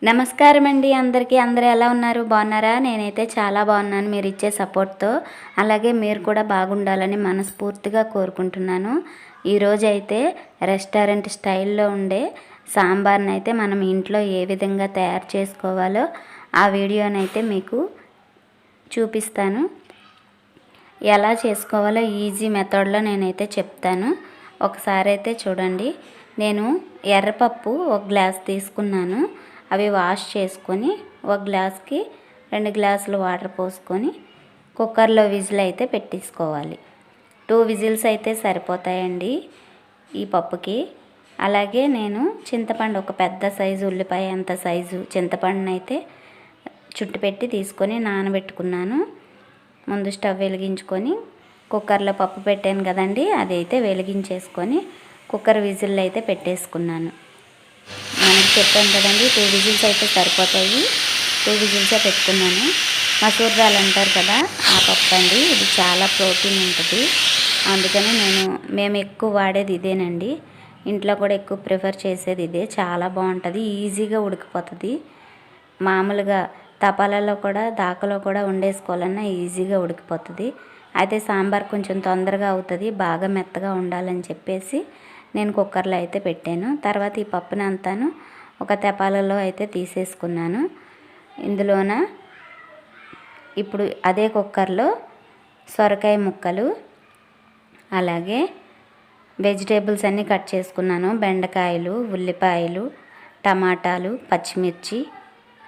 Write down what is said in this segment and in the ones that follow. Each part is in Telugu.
నమస్కారం అండి అందరికీ. అందరూ ఎలా ఉన్నారు? బాగున్నారా? నేనైతే చాలా బాగున్నాను మీరు ఇచ్చే సపోర్ట్తో. అలాగే మీరు కూడా బాగుండాలని మనస్ఫూర్తిగా కోరుకుంటున్నాను. ఈరోజు అయితే రెస్టారెంట్ స్టైల్లో ఉండే సాంబార్ని అయితే మనం ఇంట్లో ఏ విధంగా తయారు చేసుకోవాలో ఆ వీడియోనైతే మీకు చూపిస్తాను. ఎలా చేసుకోవాలో ఈజీ మెథడ్లో నేనైతే చెప్తాను. ఒకసారి అయితే చూడండి. నేను ఎర్రపప్పు ఒక గ్లాస్ తీసుకున్నాను. అవి వాష్ చేసుకొని ఒక గ్లాస్కి 2 గ్లాసులు వాటర్ పోసుకొని కుక్కర్లో విజిల్ అయితే పెట్టేసుకోవాలి. 2 విజిల్స్ అయితే సరిపోతాయండి ఈ పప్పుకి. అలాగే నేను చింతపండు ఒక పెద్ద సైజు ఉల్లిపాయ అంత సైజు చింతపండుని అయితే చుట్టు పెట్టి తీసుకొని నానబెట్టుకున్నాను. ముందు స్టవ్ వెలిగించుకొని కుక్కర్లో పప్పు పెట్టాను కదండి, అదైతే వెలిగించేసుకొని కుక్కర్ విజిల్ అయితే పెట్టేసుకున్నాను. మనకి చెప్పాను కదండి 2 విజిల్స్ అయితే సరిపోతాయి. 2 విజిల్సే పెట్టుకున్నాను. మసూర్ దాల్ అంటారు కదా, ఆ పప్పు అండి. ఇది చాలా ప్రోటీన్ ఉంటుంది, అందుకని మేము ఎక్కువ వాడేది ఇదేనండి. ఇంట్లో కూడా ఎక్కువ ప్రిఫర్ చేసేది ఇదే. చాలా బాగుంటుంది, ఈజీగా ఉడికిపోతుంది. మామూలుగా తపాలలో కూడా దాకలో కూడా వండేసుకోవాలన్నా ఈజీగా ఉడికిపోతుంది. అయితే సాంబార్ కొంచెం తొందరగా అవుతుంది, బాగా మెత్తగా ఉండాలని చెప్పేసి నేను కుక్కర్లో అయితే పెట్టాను. తర్వాత ఈ పప్పుని అంతాను ఒక తెపాలలో అయితే తీసేసుకున్నాను. ఇందులోన ఇప్పుడు అదే కుక్కర్లో సొరకాయ ముక్కలు, అలాగే వెజిటేబుల్స్ అన్నీ కట్ చేసుకున్నాను. బెండకాయలు, ఉల్లిపాయలు, టమాటాలు, పచ్చిమిర్చి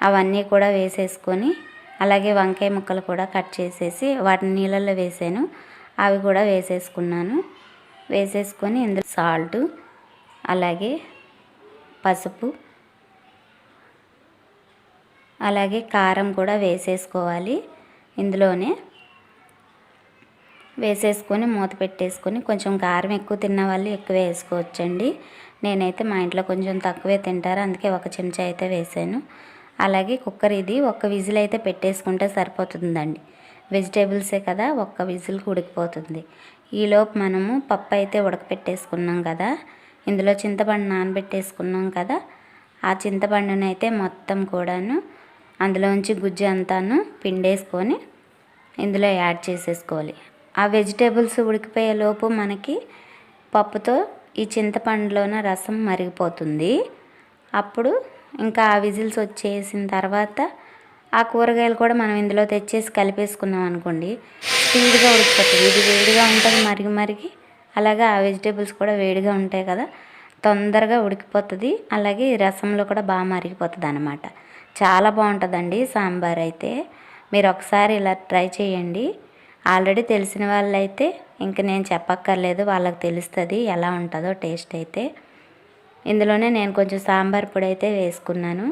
అవన్నీ కూడా వేసేసుకొని, అలాగే వంకాయ ముక్కలు కూడా కట్ చేసేసి వాటిని నీళ్ళల్లో వేసాను. అవి కూడా వేసేసుకున్నాను. వేసేసుకొని ఇందులో సాల్టు, అలాగే పసుపు, అలాగే కారం కూడా వేసేసుకోవాలి. ఇందులోనే వేసేసుకొని మూత పెట్టేసుకొని, కొంచెం కారం ఎక్కువ తిన్న వాళ్ళు ఎక్కువ వేసుకోవచ్చండి. నేనైతే మా ఇంట్లో కొంచెం తక్కువే తింటారు, అందుకే 1 చెంచా అయితే వేసాను. అలాగే కుక్కర్ ఇది 1 విజిల్ అయితే పెట్టేసుకుంటే సరిపోతుందండి. వెజిటేబుల్సే కదా, 1 విజిల్కి ఉడికిపోతుంది. ఈలోపు మనము పప్పు అయితే ఉడకపెట్టేసుకున్నాం కదా, ఇందులో చింతపండు నానబెట్టేసుకున్నాం కదా, ఆ చింతపండుని అయితే మొత్తం కూడాను అందులోంచి గుజ్జు అంతాను పిండేసుకొని ఇందులో యాడ్ చేసేసుకోవాలి. ఆ వెజిటేబుల్స్ ఉడికిపోయే లోపు మనకి పప్పుతో ఈ చింతపండులోన రసం మరిగిపోతుంది. అప్పుడు ఇంకా ఆ విజిల్స్ వచ్చేసిన తర్వాత ఆ కూరగాయలు కూడా మనం ఇందులో తెచ్చేసి కలిపేసుకున్నాం అనుకోండి, స్పీడ్గా ఉడికిపోతుంది. ఇది వేడిగా ఉంటుంది మరిగి మరిగి, అలాగే ఆ వెజిటేబుల్స్ కూడా వేడిగా ఉంటాయి కదా, తొందరగా ఉడికిపోతుంది. అలాగే రసంలో కూడా బాగా మరిగిపోతుంది అన్నమాట. చాలా బాగుంటుందండి సాంబార్ అయితే. మీరు ఒకసారి ఇలా ట్రై చేయండి. ఆల్రెడీ తెలిసిన వాళ్ళైతే ఇంక నేను చెప్పక్కర్లేదు, వాళ్ళకి తెలుస్తుంది ఎలా ఉంటుందో టేస్ట్ అయితే. ఇందులోనే నేను కొంచెం సాంబార్ పొడి అయితే వేసుకున్నాను.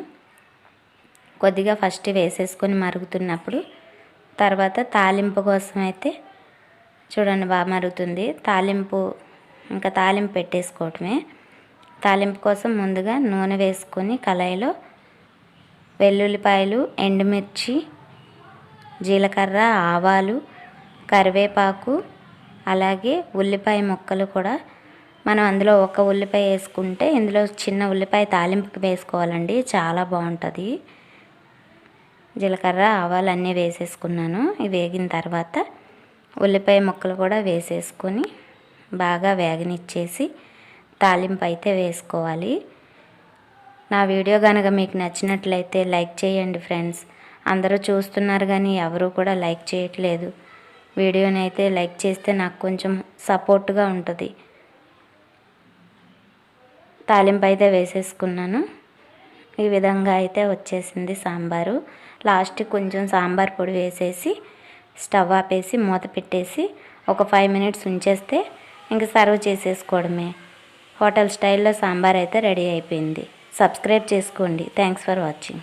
కొద్దిగా ఫస్ట్ వేసేసుకొని మరుగుతున్నప్పుడు, తర్వాత తాలింపు కోసం అయితే చూడండి బాగా మరుగుతుంది. తాలింపు పెట్టేసుకోవటమే. తాలింపు కోసం ముందుగా నూనె వేసుకొని కళాయిలో వెల్లుల్లిపాయలు, ఎండుమిర్చి, జీలకర్ర, ఆవాలు, కరివేపాకు, అలాగే ఉల్లిపాయ ముక్కలు కూడా మనం అందులో 1 ఉల్లిపాయ వేసుకుంటే ఇందులో చిన్న ఉల్లిపాయ తాలింపుకి వేసుకోవాలండి, చాలా బాగుంటుంది. జీలకర్ర, ఆవాలు అన్నీ వేసేసుకున్నాను. ఇవి వేగిన తర్వాత ఉల్లిపాయ ముక్కలు కూడా వేసేసుకొని బాగా వేగనిచ్చేసి తాలింపు అయితే వేసుకోవాలి. నా వీడియో కనుక మీకు నచ్చినట్లయితే లైక్ చేయండి ఫ్రెండ్స్. అందరూ చూస్తున్నారు కానీ ఎవరు కూడా లైక్ చేయట్లేదు. వీడియోని అయితే లైక్ చేస్తే నాకు కొంచెం సపోర్ట్గా ఉంటుంది. తాలింపు అయితే వేసేసుకున్నాను. ఈ విధంగా అయితే వచ్చేసింది సాంబారు. లాస్ట్కి కొంచెం సాంబార్ పొడి వేసేసి స్టవ్ ఆపేసి మూత పెట్టేసి ఒక 5 మినిట్స్ ఉంచేస్తే ఇంక సర్వ్ చేసేసుకోవడమే. హోటల్ స్టైల్లో సాంబార్ అయితే రెడీ అయిపోయింది. సబ్స్క్రైబ్ చేసుకోండి. Thanks for watching.